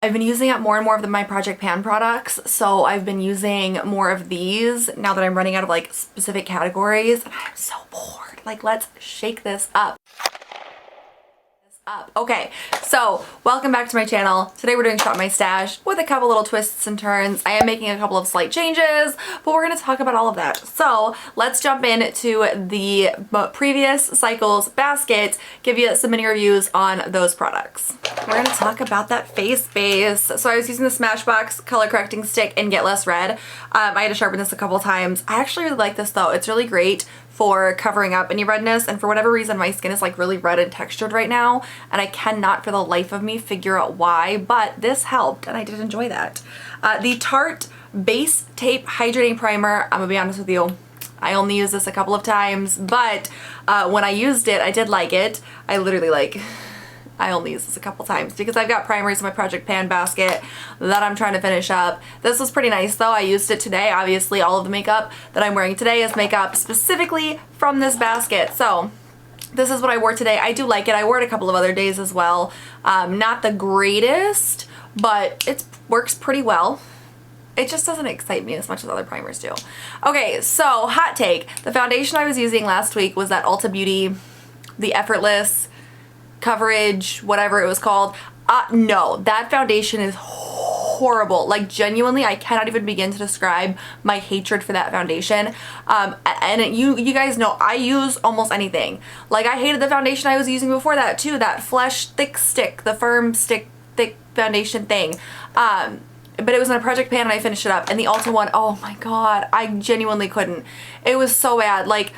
I've been using up more and more of my Project Pan products, so I've been using more of these now that I'm running out of like specific categories, and I'm so bored. Like, let's shake this up. Okay, so welcome back to my channel. Today we're doing Shop My Stash with a couple little twists and turns. I am making a couple of slight changes, but we're going to talk about all of that. So let's jump into the previous cycles basket, give you some mini reviews on those products. We're going to talk about that face base. So I was using the Smashbox color correcting stick in Get Less Red. I had to sharpen this a couple times. I actually really like this though. It's really great for covering up any redness, and for whatever reason my skin is like really red and textured right now, and I cannot for the life of me figure out why, but this helped and I did enjoy that. The Tarte Base Tape Hydrating Primer, I'm gonna be honest with you, I only used this a couple of times, but when I used it I did like it. I only used this a couple times because I've got primers in my Project Pan basket that I'm trying to finish up. This was pretty nice though. I used it today. Obviously all of the makeup that I'm wearing today is makeup specifically from this basket. So this is what I wore today. I do like it. I wore it a couple of other days as well. Not the greatest, but it works pretty well. It just doesn't excite me as much as other primers do. Okay, so hot take. The foundation I was using last week was that Ulta Beauty, the Effortless coverage, whatever it was called. No, that foundation is horrible. Like genuinely, I cannot even begin to describe my hatred for that foundation. And you guys know I use almost anything. Like I hated the foundation I was using before that too, that Flesh Thick Stick, the Firm Stick Thick foundation thing. But it was in a Project Pan and I finished it up. And the Ulta one, oh my god, I genuinely couldn't. It was so bad. Like,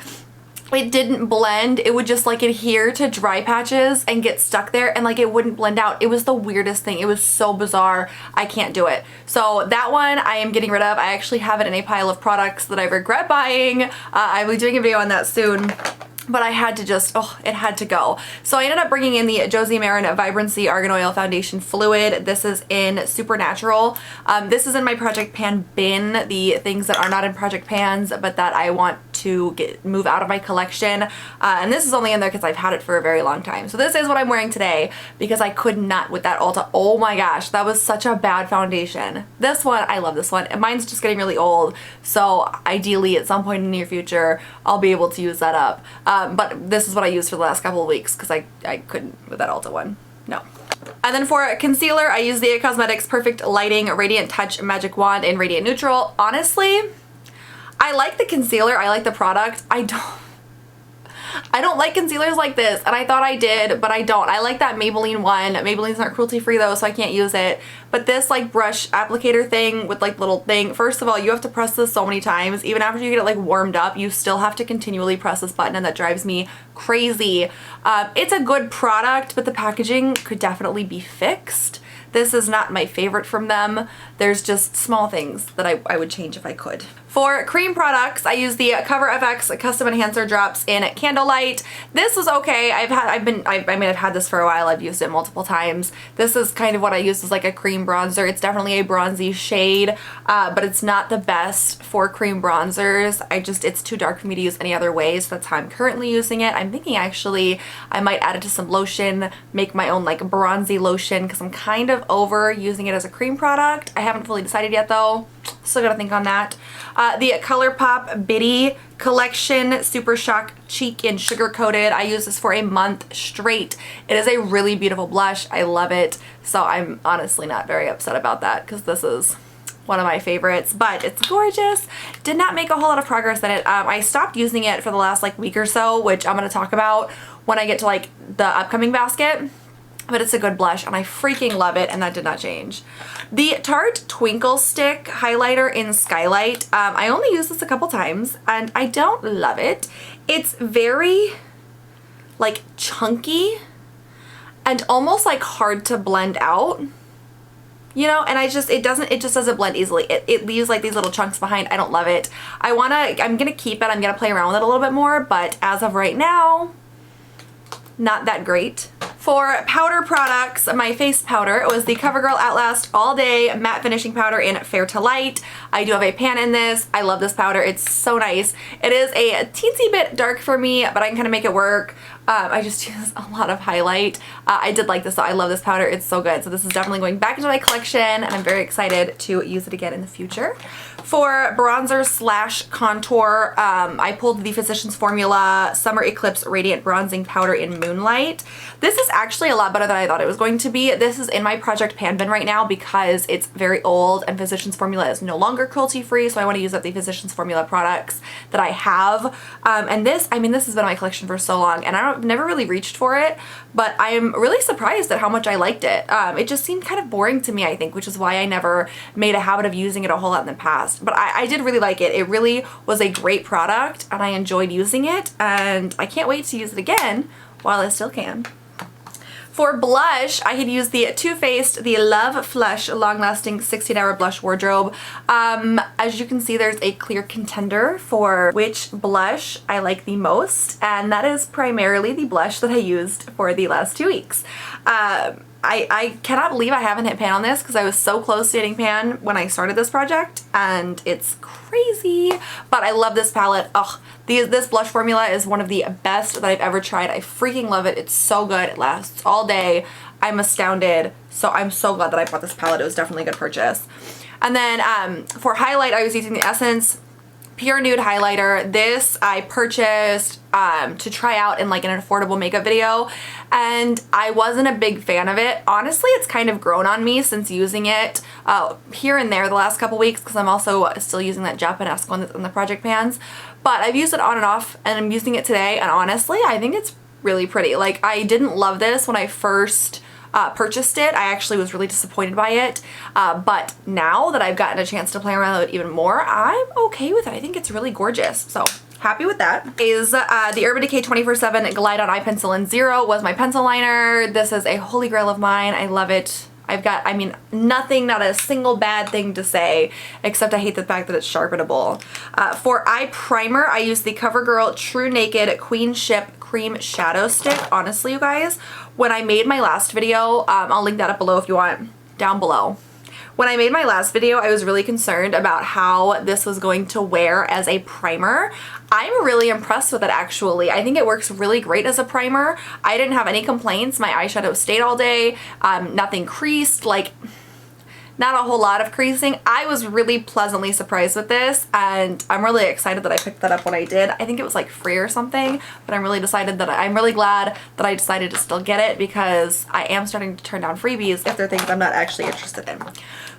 it didn't blend. It would just like adhere to dry patches and get stuck there, and like it wouldn't blend out. It was the weirdest thing. It was so bizarre. I can't do it. So that one I am getting rid of. I actually have it in a pile of products that I regret buying. I will be doing a video on that soon. But I had to just, it had to go. So I ended up bringing in the Josie Maran Vibrancy Argan Oil Foundation Fluid. This is in Supernatural. This is in my Project Pan bin, the things that are not in Project Pans, but that I want to move out of my collection. And this is only in there because I've had it for a very long time. So this is what I'm wearing today because I could not with that Ulta. Oh my gosh, that was such a bad foundation. This one, I love this one. And mine's just getting really old. So ideally at some point in the near future, I'll be able to use that up. But this is what I used for the last couple of weeks because I couldn't with that Ulta one. No. And then for concealer, I use the IT Cosmetics Perfect Lighting Radiant Touch Magic Wand in Radiant Neutral. Honestly, I like the concealer. I like the product. I don't like concealers like this, and I thought I did, but I don't. I like that Maybelline one. Maybelline's not cruelty free though, so I can't use it. But this like brush applicator thing with like little thing, first of all, you have to press this so many times. Even after you get it like warmed up, you still have to continually press this button, and that drives me crazy. It's a good product, but the packaging could definitely be fixed. This is not my favorite from them. There's just small things that I would change if I could. For cream products, I use the CoverFX Custom Enhancer Drops in Candlelight. This was okay. I've had this for a while. I've used it multiple times. This is kind of what I use as like a cream bronzer. It's definitely a bronzy shade, but it's not the best for cream bronzers. It's too dark for me to use any other way, so that's how I'm currently using it. I'm thinking actually I might add it to some lotion, make my own like bronzy lotion, because I'm kind of over using it as a cream product. I haven't fully decided yet though. Still gotta think on that. The Colourpop Bitti Collection Super Shock Cheek in Sugarcoated. I used this for a month straight. It is a really beautiful blush. I love it. So I'm honestly not very upset about that because this is one of my favorites, but it's gorgeous. Did not make a whole lot of progress in it. I stopped using it for the last like week or so, which I'm going to talk about when I get to like the upcoming basket. But it's a good blush and I freaking love it, and that did not change. The Tarte Twinkle Stick Highlighter in Skylight. I only used this a couple times and I don't love it. It's very like chunky and almost like hard to blend out. You know, and it just doesn't blend easily. It leaves like these little chunks behind. I don't love it. I'm gonna keep it. I'm gonna play around with it a little bit more, but as of right now, not that great. For powder products, my face powder was the Covergirl Outlast All Day Matte Finishing Powder in Fair to Light. I do have a pan in this. I love this powder. It's so nice. It is a teensy bit dark for me, but I can kind of make it work. I just use a lot of highlight. I did like this though. I love this powder. It's so good. So this is definitely going back into my collection and I'm very excited to use it again in the future. For bronzer slash contour, I pulled the Physicians Formula Summer Eclipse Radiant Bronzing Powder in Moonlight. This is actually a lot better than I thought it was going to be. This is in my Project Pan bin right now because it's very old and Physicians Formula is no longer cruelty free, so I want to use up the Physicians Formula products that I have. And this, I mean, this has been in my collection for so long and I've never really reached for it, but I am really surprised at how much I liked it. It just seemed kind of boring to me, I think, which is why I never made a habit of using it a whole lot in the past. But I did really like it. It really was a great product and I enjoyed using it and I can't wait to use it again while I still can. For blush, I had used the Too Faced, the Love Flush Long Lasting 16-Hour Blush Wardrobe. As you can see, there's a clear contender for which blush I like the most, and that is primarily the blush that I used for the last 2 weeks. I cannot believe I haven't hit pan on this because I was so close to hitting pan when I started this project and it's crazy, but I love this palette. Ugh, this blush formula is one of the best that I've ever tried. I freaking love it. It's so good. It lasts all day. I'm astounded. So I'm so glad that I bought this palette. It was definitely a good purchase. And then for highlight, I was using the Essence Pure Nude highlighter. This I purchased to try out in like an affordable makeup video and I wasn't a big fan of it. Honestly, it's kind of grown on me since using it here and there the last couple weeks because I'm also still using that Japanese one that's in the Project Pans. But I've used it on and off and I'm using it today and honestly I think it's really pretty. Like I didn't love this when I first purchased it. I actually was really disappointed by it, but now that I've gotten a chance to play around with it even more, I'm okay with it. I think it's really gorgeous. So happy with that. Is the Urban Decay 24/7 Glide On Eye Pencil in Zero was my pencil liner. This is a holy grail of mine. I love it. I've got, I mean, nothing, not a single bad thing to say, except I hate the fact that it's sharpenable. For eye primer, I use the CoverGirl True Naked Queen Ship Cream Shadow Stick. Honestly, you guys, when I made my last video, I'll link that up below if you want, down below. When I made my last video, I was really concerned about how this was going to wear as a primer. I'm really impressed with it actually. I think it works really great as a primer. I didn't have any complaints. My eyeshadow stayed all day. Nothing creased, like not a whole lot of creasing. I was really pleasantly surprised with this and I'm really excited that I picked that up when I did. I think it was like free or something, but I'm really glad that I decided to still get it because I am starting to turn down freebies if they're things I'm not actually interested in.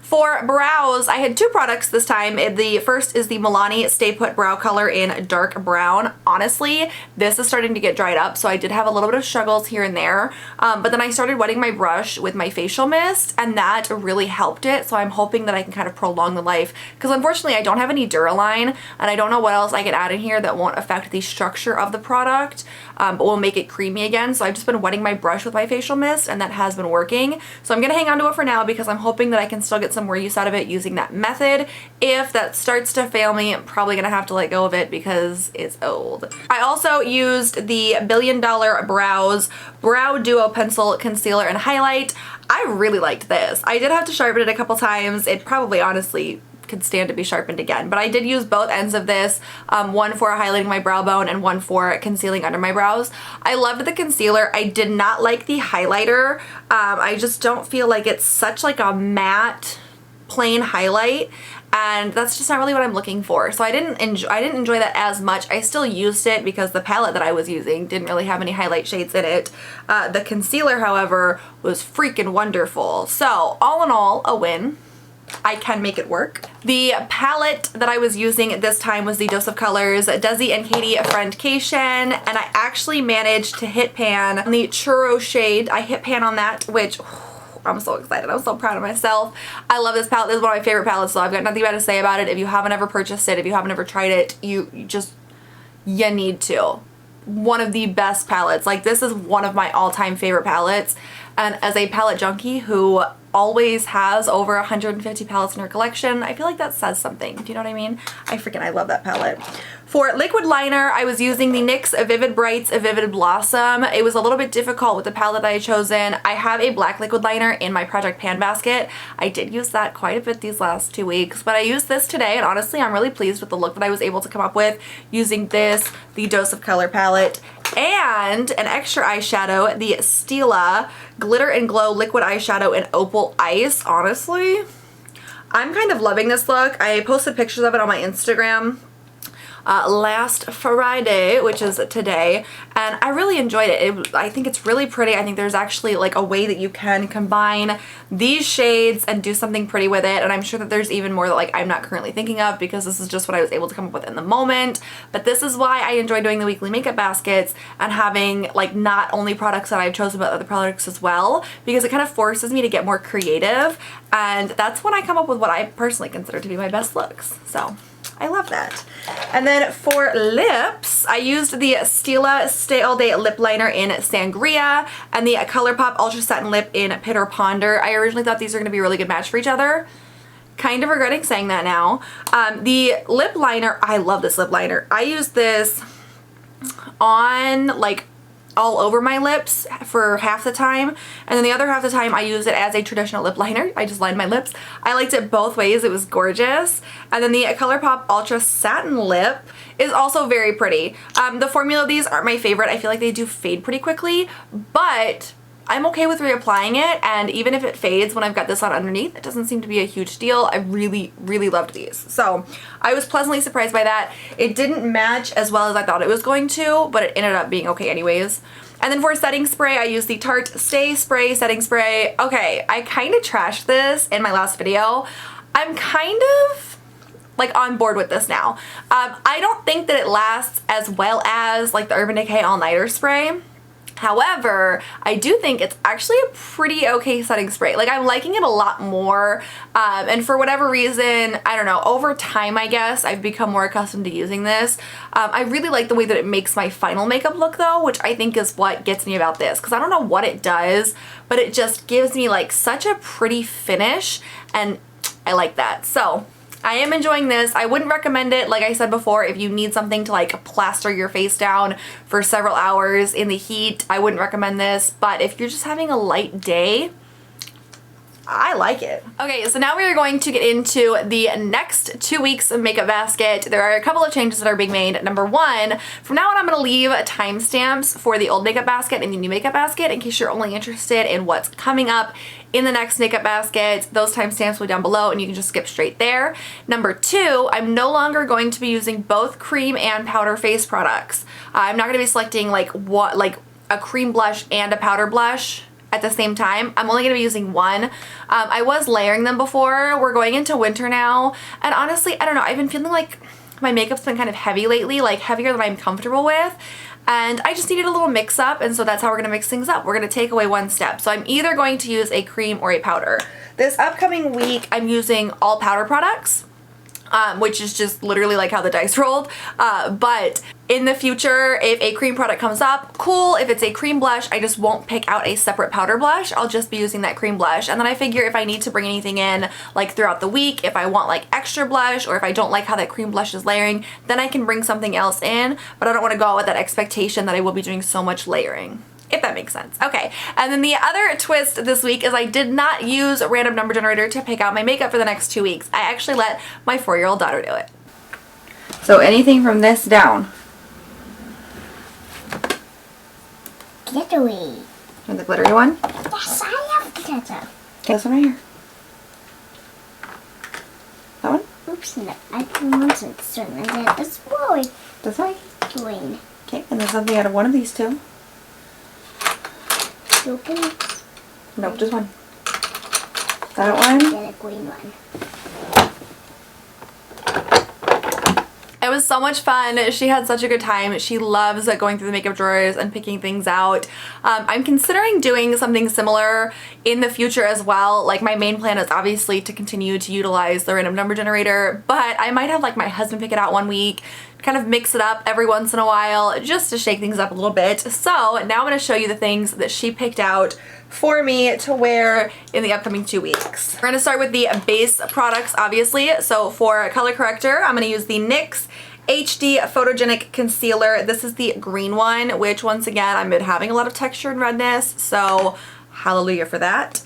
For brows, I had two products this time. The first is the Milani Stay Put Brow Color in Dark Brown. Honestly, this is starting to get dried up, so I did have a little bit of struggles here and there, but then I started wetting my brush with my facial mist, and that really helped it, so I'm hoping that I can kind of prolong the life, because unfortunately I don't have any Duraline, and I don't know what else I can add in here that won't affect the structure of the product, but will make it creamy again, so I've just been wetting my brush with my facial mist, and that has been working, so I'm going to hang on to it for now because I'm hoping that I can still get some more use out of it using that method. If that starts to fail me, I'm probably gonna have to let go of it because it's old. I also used the Billion Dollar Brows Brow Duo Pencil Concealer and Highlight. I really liked this. I did have to sharpen it a couple times. It probably honestly could stand to be sharpened again, but I did use both ends of this, one for highlighting my brow bone and one for concealing under my brows. I loved the concealer. I did not like the highlighter. I just don't feel like it's such like a matte plain highlight, and that's just not really what I'm looking for. So I didn't enjoy that as much. I still used it because the palette that I was using didn't really have any highlight shades in it. The concealer, however, was freaking wonderful. So all in all, a win. I can make it work. The palette that I was using this time was the Dose of Colors Desi and Katie Friendcation, and I actually managed to hit pan on the Churro shade. I hit pan on that, which I'm so excited. I'm so proud of myself. I love this palette. This is one of my favorite palettes, so I've got nothing bad to say about it. If you haven't ever purchased it, if you haven't ever tried it, you need to. One of the best palettes. Like, this is one of my all-time favorite palettes, and as a palette junkie who always has over 150 palettes in her collection, I feel like that says something. Do you know what I mean? I love that palette. For liquid liner, I was using the NYX Vivid Brights Vivid Blossom. It was a little bit difficult with the palette that I had chosen. I have a black liquid liner in my Project Pan basket. I did use that quite a bit these last 2 weeks, but I used this today, and honestly, I'm really pleased with the look that I was able to come up with using this, the Dose of Color palette, and an extra eyeshadow, the Stila Glitter and Glow Liquid Eyeshadow in Opal Ice. Honestly, I'm kind of loving this look. I posted pictures of it on my Instagram last Friday, which is today, and I really enjoyed it. I think it's really pretty. I think there's actually like a way that you can combine these shades and do something pretty with it, and I'm sure that there's even more that like I'm not currently thinking of because this is just what I was able to come up with in the moment. But this is why I enjoy doing the weekly makeup baskets and having like not only products that I've chosen but other products as well, because it kind of forces me to get more creative, and that's when I come up with what I personally consider to be my best looks. So I love that. And then for lips, I used the Stila Stay All Day Lip Liner in Sangria and the Colourpop Ultra Satin Lip in Pitter Ponder. I originally thought these were going to be a really good match for each other. Kind of regretting saying that now. The lip liner, I love this lip liner. I use this on like all over my lips for half the time, and then the other half of the time I use it as a traditional lip liner. I just line my lips. I liked it both ways. It was gorgeous. And then the Colourpop Ultra Satin Lip is also very pretty. The formula of these aren't my favorite. I feel like they do fade pretty quickly, but I'm okay with reapplying it, and even if it fades when I've got this on underneath, it doesn't seem to be a huge deal. I really, really loved these. So I was pleasantly surprised by that. It didn't match as well as I thought it was going to, but it ended up being okay anyways. And then for setting spray, I used the Tarte Stay Spray Setting Spray. Okay, I kind of trashed this in my last video. I'm kind of like on board with this now. I don't think that it lasts as well as like the Urban Decay All Nighter Spray. However, I do think it's actually a pretty okay setting spray. Like, I'm liking it a lot more, and for whatever reason, I don't know, over time I guess, I've become more accustomed to using this. I really like the way that it makes my final makeup look though, which I think is what gets me about this, because I don't know what it does, but it just gives me like such a pretty finish, and I like that. So I am enjoying this. I wouldn't recommend it, like I said before, if you need something to like plaster your face down for several hours in the heat. I wouldn't recommend this, but if you're just having a light day, I like it. Okay, so now we are going to get into the next 2 weeks of makeup basket. There are a couple of changes that are being made. Number one, from now on I'm going to leave timestamps for the old makeup basket and the new makeup basket in case you're only interested in what's coming up in the next makeup basket. Those timestamps will be down below and you can just skip straight there. Number two, I'm no longer going to be using both cream and powder face products. I'm not going to be selecting like a cream blush and a powder blush at the same time. I'm only going to be using one. I was layering them before. We're going into winter now, and honestly, I don't know, I've been feeling like my makeup's been kind of heavy lately, like heavier than I'm comfortable with, and I just needed a little mix up, and so that's how we're going to mix things up. We're going to take away one step. So I'm either going to use a cream or a powder. This upcoming week I'm using all powder products, which is just literally like how the dice rolled, but in the future, if a cream product comes up, cool. If it's a cream blush, I just won't pick out a separate powder blush. I'll just be using that cream blush, and then I figure if I need to bring anything in like throughout the week, if I want like extra blush, or if I don't like how that cream blush is layering, then I can bring something else in, but I don't want to go out with that expectation that I will be doing so much layering, if that makes sense. Okay, and then the other twist this week is I did not use a random number generator to pick out my makeup for the next 2 weeks. I actually let my 4-year-old daughter do it. So anything from this down. Glittery. And the glittery one? Yes, I love glitter. Okay, this one right here. That one? Oops, no, I don't want it. So it's blue. This one? Green. Okay, and there's something out of one of these two. Open. Nope, just one. That one. Get a green one. It was so much fun. She had such a good time. She loves going through the makeup drawers and picking things out. I'm considering doing something similar in the future as well. Like, my main plan is obviously to continue to utilize the random number generator, but I might have like my husband pick it out one week, kind of mix it up every once in a while just to shake things up a little bit. So now I'm going to show you the things that she picked out for me to wear in the upcoming 2 weeks. We're going to start with the base products, obviously. So for color corrector, I'm going to use the NYX HD Photogenic Concealer. This is the green one, which once again, I've been having a lot of texture and redness, so hallelujah for that.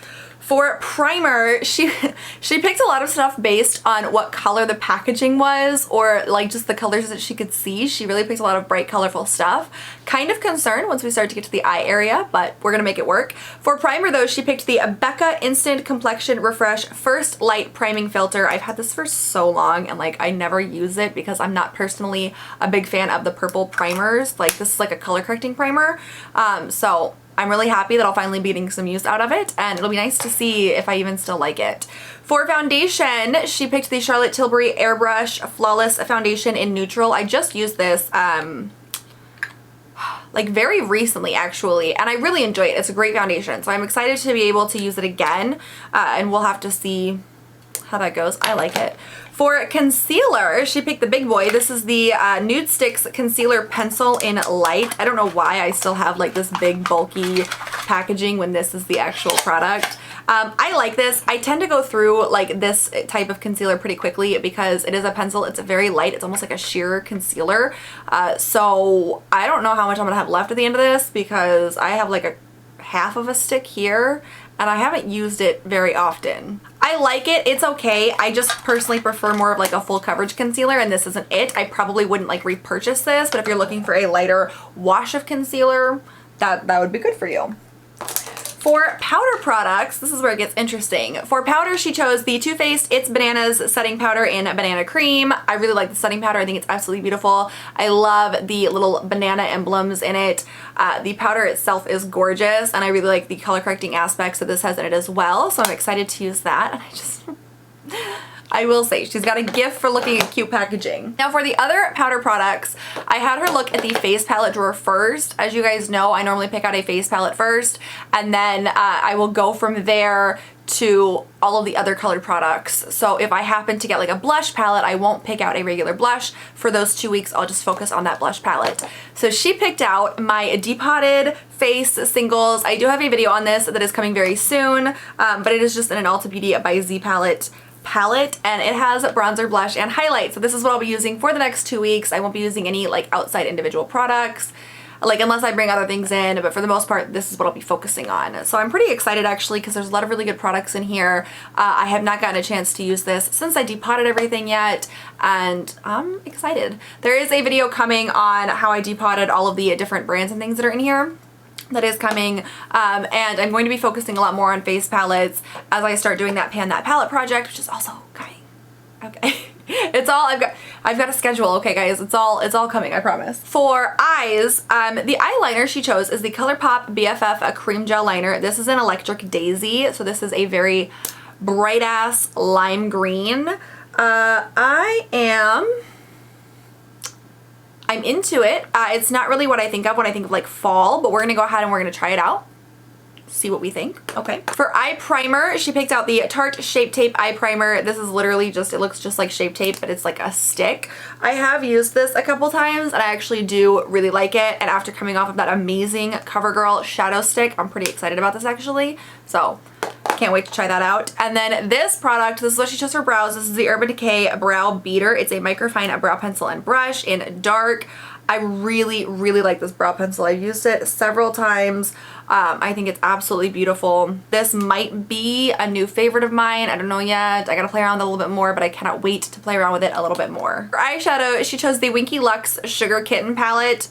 For primer, she picked a lot of stuff based on what color the packaging was, or like just the colors that she could see. She really picked a lot of bright, colorful stuff. Kind of concerned once we start to get to the eye area, but we're gonna make it work. For primer though, she picked the Becca Instant Complexion Refresh First Light Priming Filter. I've had this for so long and like I never use it because I'm not personally a big fan of the purple primers. Like this is like a color correcting primer. So I'm really happy that I'll finally be getting some use out of it, and it'll be nice to see if I even still like it. For foundation, she picked the Charlotte Tilbury Airbrush Flawless Foundation in Neutral. I just used this like very recently actually, and I really enjoy it. It's a great foundation, so I'm excited to be able to use it again, and we'll have to see how that goes. I like it. For concealer, she picked the big boy. This is the Nude Sticks Concealer Pencil in Light. I don't know why I still have like this big bulky packaging when this is the actual product. I like this. I tend to go through like this type of concealer pretty quickly because it is a pencil. It's very light. It's almost like a sheer concealer. So I don't know how much I'm gonna have left at the end of this because I have like a half of a stick here and I haven't used it very often. I like it, it's okay. I just personally prefer more of like a full coverage concealer, and this isn't it. I probably wouldn't like repurchase this, but if you're looking for a lighter wash of concealer, that would be good for you. For powder products, this is where it gets interesting. For powder, she chose the Too Faced It's Bananas Setting Powder in Banana Cream. I really like the setting powder. I think it's absolutely beautiful. I love the little banana emblems in it. The powder itself is gorgeous, and I really like the color correcting aspects that this has in it as well, so I'm excited to use that. And I will say, she's got a gift for looking at cute packaging. Now for the other powder products, I had her look at the face palette drawer first. As you guys know, I normally pick out a face palette first, and then I will go from there to all of the other colored products. So if I happen to get like a blush palette, I won't pick out a regular blush. For those 2 weeks, I'll just focus on that blush palette. So she picked out my Depotted Face Singles. I do have a video on this that is coming very soon, but it is just in an Ulta Beauty by Z palette, and it has bronzer, blush, and highlight. So this is what I'll be using for the next 2 weeks. I won't be using any like outside individual products, like unless I bring other things in, but for the most part, this is what I'll be focusing on. So I'm pretty excited actually because there's a lot of really good products in here. I have not gotten a chance to use this since I depotted everything yet, and I'm excited. There is a video coming on how I depotted all of the different brands and things that are in here. That is coming, and I'm going to be focusing a lot more on face palettes as I start doing that Pan That Palette project, which is also coming. Okay. It's all, I've got a schedule, okay guys, it's all coming, I promise. For eyes, the eyeliner she chose is the Colourpop BFF Cream Gel Liner. This is an Electric Daisy, so this is a very bright ass lime green. I'm into it. It's not really what I think of when I think of like fall, but we're gonna go ahead and we're gonna try it out. See what we think. Okay. For eye primer, she picked out the Tarte Shape Tape Eye Primer. This is literally just, it looks just like Shape Tape, but it's like a stick. I have used this a couple times and I actually do really like it. And after coming off of that amazing CoverGirl shadow stick, I'm pretty excited about this actually. So can't wait to try that out. And then this product, this is what she chose for brows. This is the Urban Decay Brow Beater. It's a microfine brow pencil and brush in dark. I really, really like this brow pencil. I've used it several times. I think it's absolutely beautiful. This might be a new favorite of mine. I don't know yet. I gotta play around with it a little bit more, but I cannot wait to play around with it a little bit more. For eyeshadow, she chose the Winky Lux Sugar Kitten palette.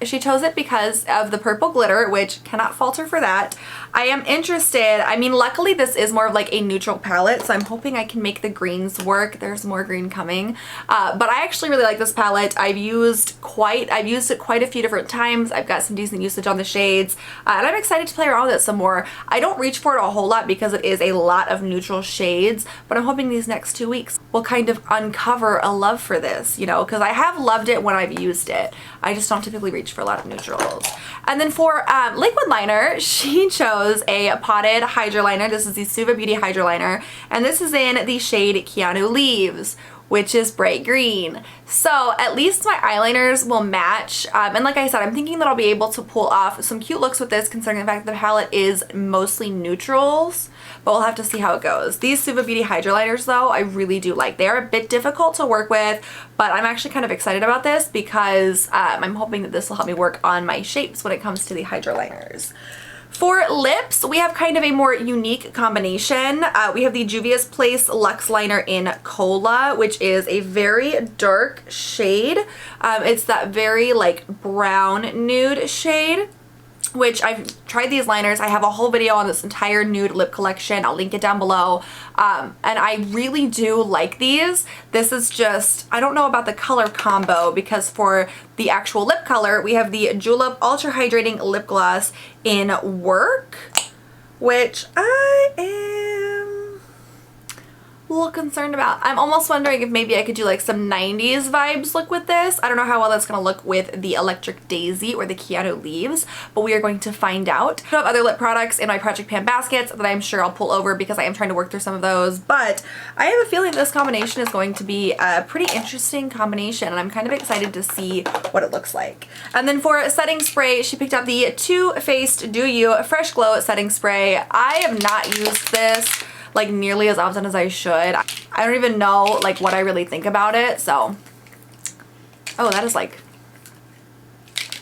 She chose it because of the purple glitter, which cannot falter for that. I am interested. I mean, luckily this is more of like a neutral palette, so I'm hoping I can make the greens work. There's more green coming. But I actually really like this palette. I've used it quite a few different times. I've got some decent usage on the shades, and I'm excited to play around with it some more. I don't reach for it a whole lot because it is a lot of neutral shades, but I'm hoping these next 2 weeks will kind of uncover a love for this, you know, because I have loved it when I've used it. I just don't typically reach for a lot of neutrals. And then for liquid liner, she chose a potted Hydra liner. This is the Suva Beauty Hydra liner, and this is in the shade Keanu Leaves, which is bright green. So at least my eyeliners will match. And like I said, I'm thinking that I'll be able to pull off some cute looks with this considering the fact that the palette is mostly neutrals, but we'll have to see how it goes. These Suva Beauty Hydra liners though, I really do like. They are a bit difficult to work with, but I'm actually kind of excited about this because I'm hoping that this will help me work on my shapes when it comes to the Hydra liners. For lips, we have kind of a more unique combination. We have the Juvia's Place Luxe Liner in Cola, which is a very dark shade. It's that very like brown nude shade, which I've tried these liners. I have a whole video on this entire nude lip collection. I'll link it down below. And I really do like these. This is just, I don't know about the color combo, because for the actual lip color, we have the Julep Ultra Hydrating Lip Gloss in Work, which I am a little concerned about. I'm almost wondering if maybe I could do like some 90s vibes look with this. I don't know how well that's gonna look with the Electric Daisy or the Keanu Leaves, but we are going to find out. I have other lip products in my Project Pan baskets that I'm sure I'll pull over because I am trying to work through some of those, but I have a feeling this combination is going to be a pretty interesting combination, and I'm kind of excited to see what it looks like. And then for setting spray, she picked up the Too Faced Do You Fresh Glow Setting Spray. I have not used this like nearly as often as I should. I don't even know like what I really think about it, so. Oh, that is like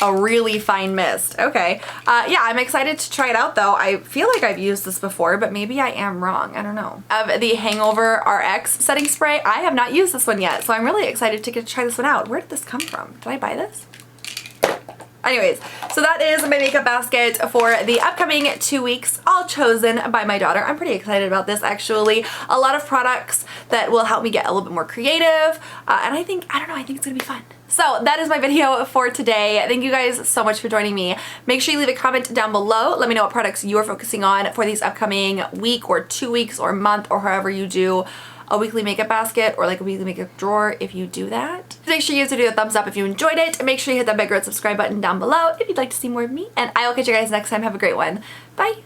a really fine mist. Okay. Yeah, I'm excited to try it out though. I feel like I've used this before, but maybe I am wrong. I don't know. Of the Hangover RX setting spray, I have not used this one yet, so I'm really excited to get to try this one out. Where did this come from? Did I buy this? Anyways, so that is my makeup basket for the upcoming 2 weeks, all chosen by my daughter. I'm pretty excited about this actually. A lot of products that will help me get a little bit more creative, and I think it's gonna be fun. So that is my video for today. Thank you guys so much for joining me. Make sure you leave a comment down below. Let me know what products you are focusing on for these upcoming week or 2 weeks or month, or however you do a weekly makeup basket or like a weekly makeup drawer if you do that. Make sure you guys do a thumbs up if you enjoyed it, and make sure you hit that big red subscribe button down below if you'd like to see more of me, and I will catch you guys next time. Have a great one. Bye.